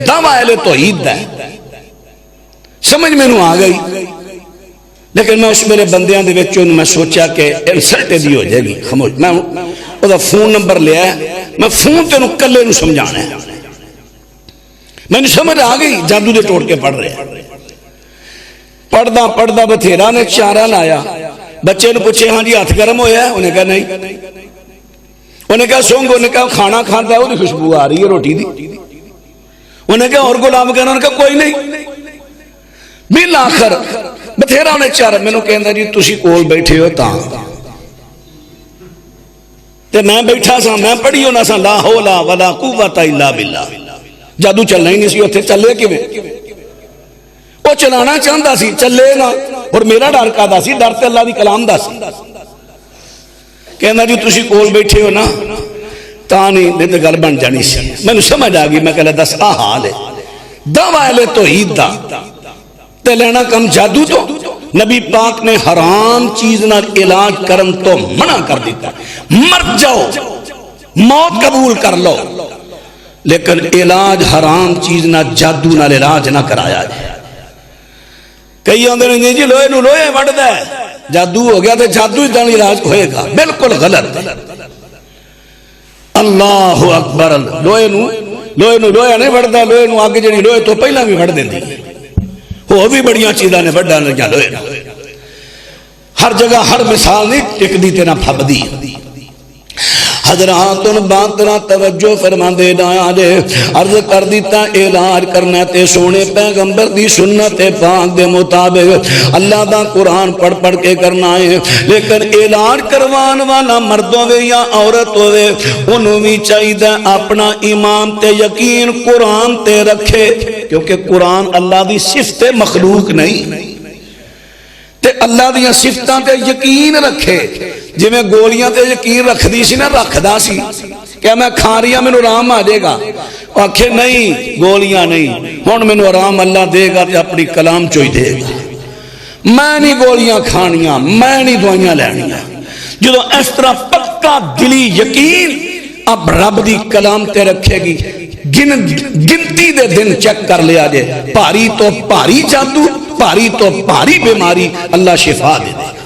دعویٰ اہل توحید دا ہے سمجھ میں نو آ گئی لیکن میں اس میرے بندیاں دے وچوں میں سوچا کہ انسلٹ دی ہو جائے گی خاموش میں او دا فون نمبر لیا ہے میں فون تے نو کلے نو سمجھانا ہے میں نے سمجھ آ گئی جادو دے ٹوٹ کے پڑھ رہے ہیں پڑھدا بتھیرا نے چارہ لایا بچے نے پوچھے ہاں جی ہاتھ گرم ہویا ہے انہیں کہا نہیں انہیں کہا سونگ انہیں کہا کھانا کھانتا ہے وہ خوشبو آ رہی ہے روٹی دی انہیں کہا اور غلام کہنا انہیں کہا کوئی نہیں بالآخر بتھیرا انہیں چارہ میں نے کہنا جی تسی کول بیٹھے ہو تاں تے میں بیٹھا سا میں پڑھی ہونا سا لا حولا ولا قوت الا باللہ جادو چلنا ہی نہیں سی ہوتے چلے کی میں وہ چلانا چاہتا سی چلے نا اور میرا ڈر کا دا سی ڈر تے اللہ دی کلام دا سی کہنا جی تسی کول بیٹھے ہو نا تانی نہیں تو گل بن جانی سی میں نے سمجھ آ گئی میں کہلا دس حال ہے دعویٰ اہل توحید دا تے لینا کم جادو تو نبی پاک نے حرام چیز نہ علاج کرن تو منع کر دیتا مر جاؤ موت قبول کر لو لیکن علاج حرام چیز نہ جادو نہ علاج نہ کرایا جائے کئی آندے نہیں جی لوہے نو لوہے وڑ دے جادو ہو گیا تو جادو ہی دن علاج ہوئے گا بالکل غلط اللہ اکبر لوہے نو لوہے نہیں وڑ دے لوہے نو آگے جنی لوہے تو پہلا بھی وڑ دیں دی وہ بھی بڑیاں چیزاں نے وڑا نہیں لوہے نو ہر جگہ ہر مثال نہیں ٹک دی تینا پھب دی حضرات ان باتنا توجہ فرمان دے دے عرض کر دیتا علاج کرنا تے سونے پیغمبر دی سنت پاک دے مطابق اللہ دا قرآن پڑھ پڑھ کے کرنا ہے لیکن علاج کروان والا مرد ہوئے یا عورت ہوئے انہوں بھی چاہیے اپنا ایمان تے یقین قرآن تے رکھے کیونکہ قرآن اللہ دی صفت مخلوق نہیں تے اللہ دیاں صفتاں تے یقین رکھے جی میں گولیاں تے یقین رکھ دی سی نا رکھ دا سی کہ میں کھاریاں میں نو رام آ جے گا آکھے نہیں گولیاں نہیں ہون میں نو آرام اللہ دے گا تے اپنی کلام چوئی دے گا میں نہیں گولیاں کھانیاں میں نہیں دوائیاں لینیاں جو اس طرح پکا دلی یقین اب رب دی کلام تے رکھے گی گنتی دے دن چیک کر لیا جے پاری تو پاری جادو پاری تو پاری بیماری اللہ شفا دے دے